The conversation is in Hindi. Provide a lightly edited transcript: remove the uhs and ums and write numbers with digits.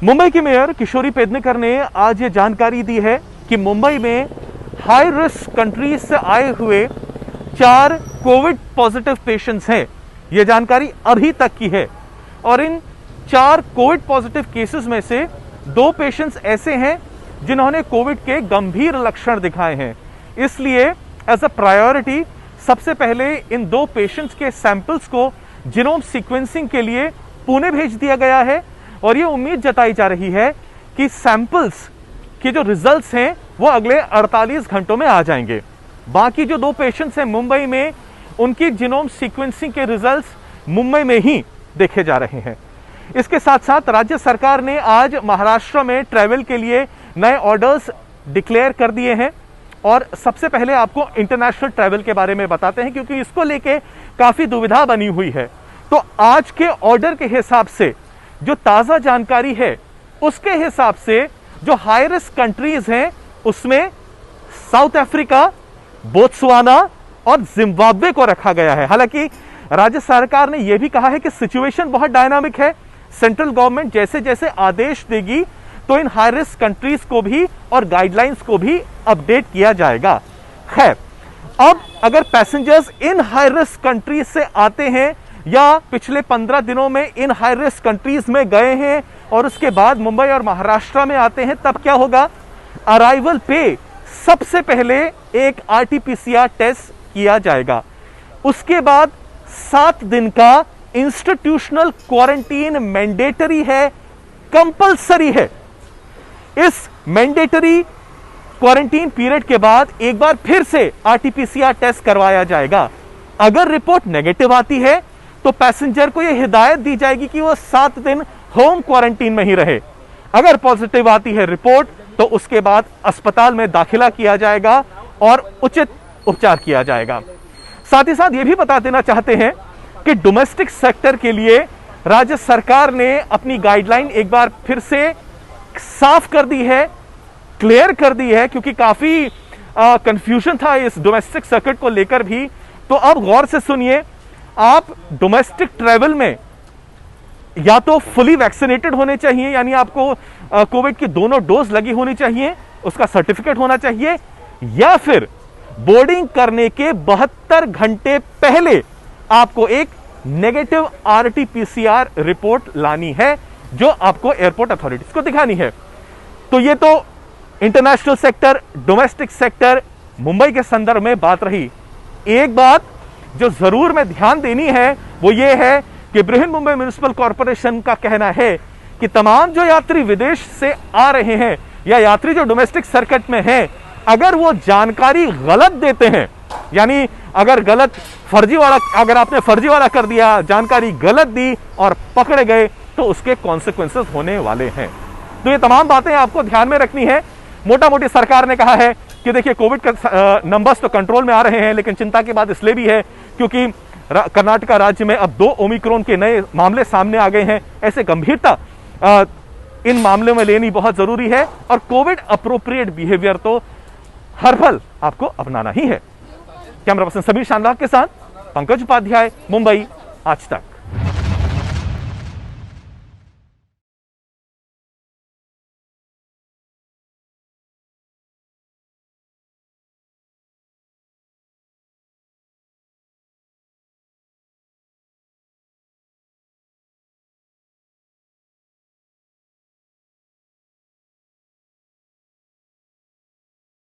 मुंबई की मेयर किशोरी पेडनेकर ने आज ये जानकारी दी है कि मुंबई में हाई रिस्क कंट्रीज से आए हुए 4 कोविड पॉजिटिव पेशेंट्स हैं। ये जानकारी अभी तक की है और इन 4 कोविड पॉजिटिव केसेस में से 2 पेशेंट्स ऐसे हैं जिन्होंने कोविड के गंभीर लक्षण दिखाए हैं। इसलिए एज अ प्रायोरिटी सबसे पहले इन 2 पेशेंट्स के सैंपल्स को जीनोम सीक्वेंसिंग के लिए पुणे भेज दिया गया है और ये उम्मीद जताई जा रही है कि सैंपल्स के जो रिजल्ट्स हैं वो अगले 48 घंटों में आ जाएंगे। बाकी जो 2 पेशेंट्स हैं मुंबई में, उनकी जीनोम सीक्वेंसिंग के रिजल्ट्स मुंबई में ही देखे जा रहे हैं। इसके साथ साथ राज्य सरकार ने आज महाराष्ट्र में ट्रैवल के लिए नए ऑर्डर्स डिक्लेयर कर दिए हैं और सबसे पहले आपको इंटरनेशनल ट्रैवल के बारे में बताते हैं क्योंकि इसको लेके काफी दुविधा बनी हुई है। तो आज के ऑर्डर के हिसाब से जो ताजा जानकारी है उसके हिसाब से जो हाई रिस्क कंट्रीज हैं उसमें साउथ अफ्रीका, बोत्सवाना और जिम्बाब्वे को रखा गया है। हालांकि राज्य सरकार ने यह भी कहा है कि सिचुएशन बहुत डायनामिक है, सेंट्रल गवर्नमेंट जैसे जैसे आदेश देगी तो इन हाई रिस्क कंट्रीज को भी और गाइडलाइंस को भी अपडेट किया जाएगा। खैर, अब अगर पैसेंजर्स इन हाई रिस्क कंट्रीज से आते हैं या पिछले 15 दिनों में इन हाई रिस्क कंट्रीज में गए हैं और उसके बाद मुंबई और महाराष्ट्र में आते हैं, तब क्या होगा? अराइवल पे सबसे पहले एक आरटीपीसीआर टेस्ट किया जाएगा। उसके बाद 7 दिन का इंस्टीट्यूशनल क्वारंटीन मैंडेटरी है, कंपल्सरी है। इस मैंडेटरी क्वारंटीन पीरियड के बाद एक बार फिर से आरटीपीसीआर टेस्ट करवाया जाएगा। अगर रिपोर्ट नेगेटिव आती है तो पैसेंजर को यह हिदायत दी जाएगी कि वह 7 दिन होम क्वारंटीन में ही रहे। अगर पॉजिटिव आती है रिपोर्ट तो उसके बाद अस्पताल में दाखिला किया जाएगा और उचित उपचार किया जाएगा। साथ ही साथ यह भी बता देना चाहते हैं कि डोमेस्टिक सेक्टर के लिए राज्य सरकार ने अपनी गाइडलाइन एक बार फिर से साफ कर दी है, क्लियर कर दी है, क्योंकि काफी कंफ्यूजन था इस डोमेस्टिक सर्किट को लेकर भी। तो अब गौर से सुनिए, आप डोमेस्टिक ट्रैवल में या तो फुली वैक्सीनेटेड होने चाहिए, यानी आपको कोविड की दोनों डोज लगी होनी चाहिए, उसका सर्टिफिकेट होना चाहिए, या फिर बोर्डिंग करने के 72 घंटे पहले आपको एक नेगेटिव आरटीपीसीआर रिपोर्ट लानी है जो आपको एयरपोर्ट अथॉरिटीज को दिखानी है। तो ये तो international sector, domestic sector, Mumbai के संदर्भ में बात रही। एक बात जो जरूर में ध्यान देनी है वो ये है कि बृहन मुंबई म्युनिसिपल कॉर्पोरेशन का कहना है कि तमाम जो यात्री विदेश से आ रहे हैं या यात्री जो डोमेस्टिक सर्किट में हैं, अगर वो जानकारी गलत देते हैं, यानी अगर अगर आपने फर्जी वाला कर दिया, जानकारी गलत दी और पकड़े गए तो उसके कॉन्सिक्वेंसेस होने वाले हैं। तो ये तमाम बातें आपको ध्यान में रखनी है। मोटा मोटी सरकार ने कहा है कि देखिए कोविड का नंबर्स तो कंट्रोल में आ रहे हैं, लेकिन चिंता की बात इसलिए भी है क्योंकि कर्नाटका राज्य में अब 2 ओमिक्रॉन के नए मामले सामने आ गए हैं। ऐसे गंभीरता इन मामलों में लेनी बहुत जरूरी है और कोविड अप्रोप्रिएट बिहेवियर तो हर पल आपको अपनाना ही है। कैमरा पर्सन समीर शानवाग के साथ पंकज उपाध्याय, मुंबई आज तक।